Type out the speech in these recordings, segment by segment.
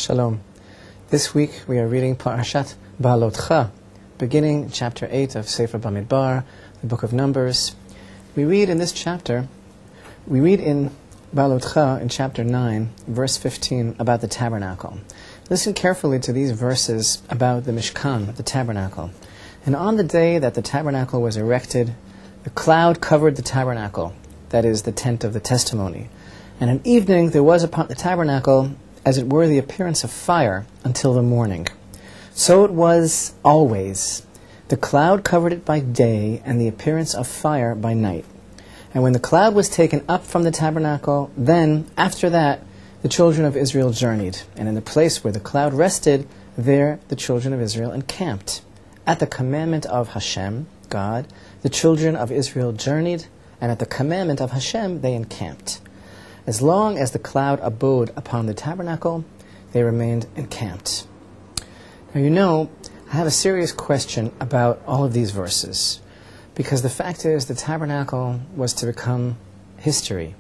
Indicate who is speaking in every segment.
Speaker 1: Shalom. This week we are reading Parashat Beha'alotcha, beginning chapter 8 of Sefer Bamidbar, the book of Numbers. We read in this chapter, we read in Beha'alotcha in chapter 9, verse 15, about the tabernacle. Listen carefully to these verses about the Mishkan, the tabernacle. And on the day that the tabernacle was erected, the cloud covered the tabernacle, that is, the tent of the testimony. And at evening there was upon the tabernacle as it were the appearance of fire until the morning. So it was always. The cloud covered it by day, and the appearance of fire by night. And when the cloud was taken up from the tabernacle, then, after that, the children of Israel journeyed. And in the place where the cloud rested, there the children of Israel encamped. At the commandment of Hashem, God, the children of Israel journeyed, and at the commandment of Hashem they encamped. As long as the cloud abode upon the tabernacle, they remained encamped. Now you know, I have a serious question about all of these verses, because the fact is the tabernacle was to become history.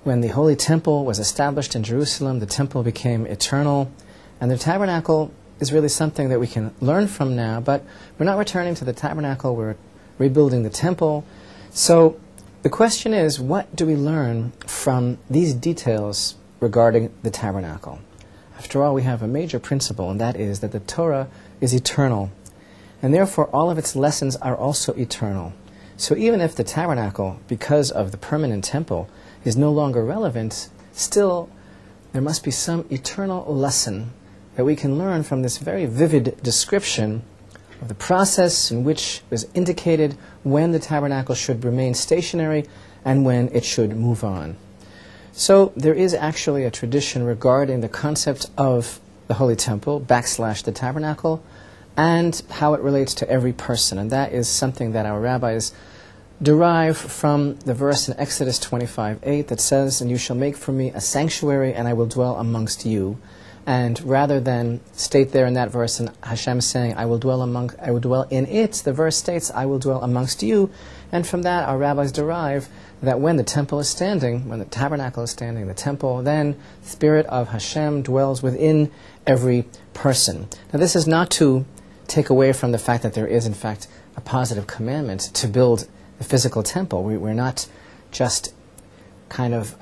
Speaker 1: When the Holy Temple was established in Jerusalem, the temple became eternal, and the tabernacle is really something that we can learn from now, but we're not returning to the tabernacle, we're rebuilding the temple. So the question is, what do we learn from these details regarding the tabernacle? After all, we have a major principle, and that is that the Torah is eternal, and therefore all of its lessons are also eternal. So even if the tabernacle, because of the permanent temple, is no longer relevant, still there must be some eternal lesson that we can learn from this very vivid description of the process in which was indicated when the tabernacle should remain stationary and when it should move on. So there is actually a tradition regarding the concept of the Holy Temple, / the tabernacle, and how it relates to every person. And that is something that our rabbis derive from the verse in Exodus 25:8 that says, "And you shall make for me a sanctuary, and I will dwell amongst you." And rather than state there in that verse, and Hashem saying, I will dwell in it, the verse states, I will dwell amongst you. And from that, our rabbis derive that when the temple is standing, when the tabernacle is standing, the temple, then the Spirit of Hashem dwells within every person. Now, this is not to take away from the fact that there is, in fact, a positive commandment to build the physical temple. We're not just kind of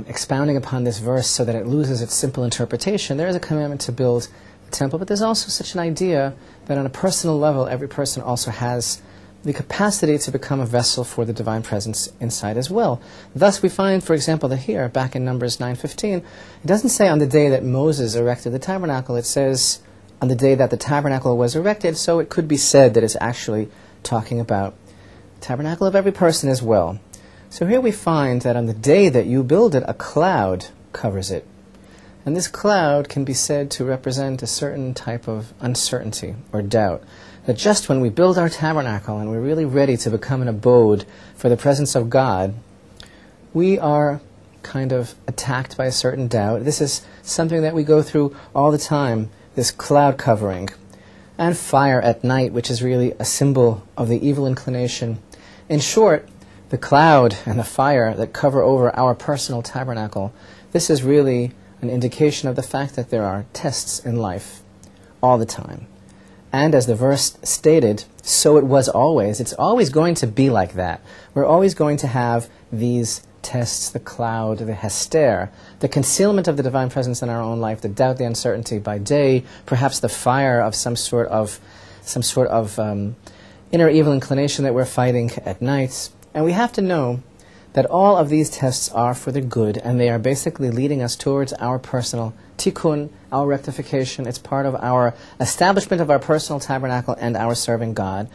Speaker 1: expounding upon this verse so that it loses its simple interpretation. There is a commandment to build the temple, but there's also such an idea that on a personal level, every person also has the capacity to become a vessel for the divine presence inside as well. Thus we find, for example, that here, back in Numbers 9:15, it doesn't say on the day that Moses erected the tabernacle, it says on the day that the tabernacle was erected, so it could be said that it's actually talking about the tabernacle of every person as well. So here we find that on the day that you build it, a cloud covers it. And this cloud can be said to represent a certain type of uncertainty or doubt. That just when we build our tabernacle and we're really ready to become an abode for the presence of God, we are kind of attacked by a certain doubt. This is something that we go through all the time, this cloud covering. And fire at night, which is really a symbol of the evil inclination. In short, the cloud and the fire that cover over our personal tabernacle, this is really an indication of the fact that there are tests in life all the time. And as the verse stated, so it was always. It's always going to be like that. We're always going to have these tests, the cloud, the hester, the concealment of the divine presence in our own life, the doubt, the uncertainty by day, perhaps the fire of some sort of inner evil inclination that we're fighting at night. And we have to know that all of these tests are for the good, and they are basically leading us towards our personal tikkun, our rectification. It's part of our establishment of our personal tabernacle and our serving God.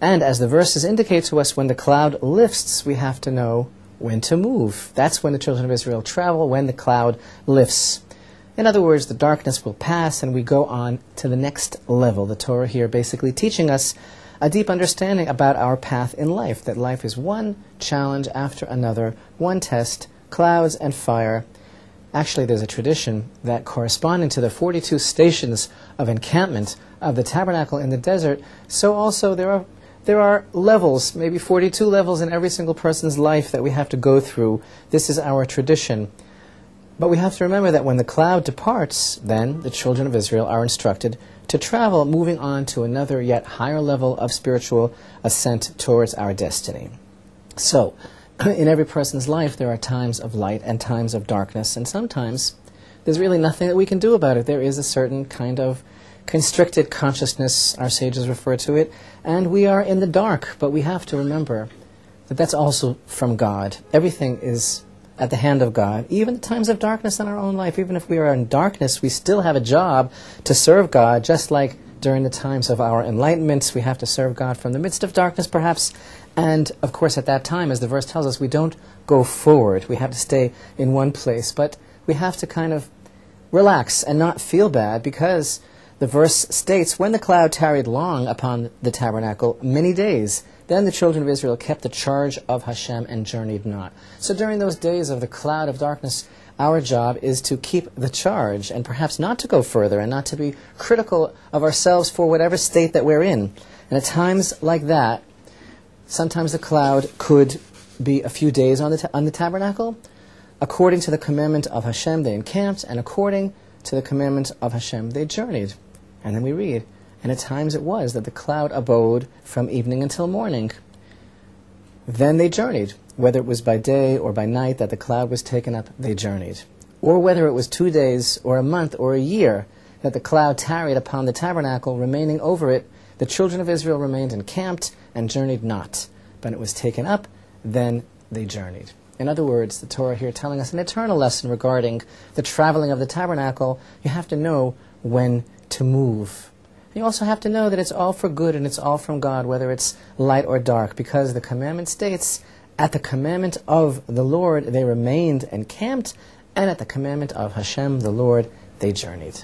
Speaker 1: And as the verses indicate to us, when the cloud lifts, we have to know when to move. That's when the children of Israel travel, when the cloud lifts. In other words, the darkness will pass and we go on to the next level. The Torah here basically teaching us a deep understanding about our path in life, that life is one challenge after another, one test, clouds and fire. Actually, there's a tradition that corresponding to the 42 stations of encampment of the tabernacle in the desert, so also there are levels, maybe 42 levels in every single person's life that we have to go through. This is our tradition. But we have to remember that when the cloud departs, then the children of Israel are instructed to travel, moving on to another yet higher level of spiritual ascent towards our destiny. So, in every person's life, there are times of light and times of darkness, and sometimes there's really nothing that we can do about it. There is a certain kind of constricted consciousness, our sages refer to it, and we are in the dark, but we have to remember that that's also from God. Everything is at the hand of God, even the times of darkness in our own life. Even if we are in darkness, we still have a job to serve God, just like during the times of our enlightenments, we have to serve God from the midst of darkness, perhaps. And, of course, at that time, as the verse tells us, we don't go forward. We have to stay in one place. But we have to kind of relax and not feel bad, because the verse states, when the cloud tarried long upon the tabernacle, many days, then the children of Israel kept the charge of Hashem and journeyed not. So during those days of the cloud of darkness, our job is to keep the charge and perhaps not to go further and not to be critical of ourselves for whatever state that we're in. And at times like that, sometimes the cloud could be a few days on the tabernacle. According to the commandment of Hashem, they encamped, and according to the commandment of Hashem, they journeyed. And then we read, and at times it was that the cloud abode from evening until morning. Then they journeyed. Whether it was by day or by night that the cloud was taken up, they journeyed. Or whether it was 2 days or a month or a year that the cloud tarried upon the tabernacle, remaining over it, the children of Israel remained encamped and journeyed not. But it was taken up, then they journeyed. In other words, the Torah here telling us an eternal lesson regarding the traveling of the tabernacle. You have to know when to move. You also have to know that it's all for good and it's all from God, whether it's light or dark, because the commandment states, at the commandment of the Lord they remained encamped, and at the commandment of Hashem, the Lord, they journeyed.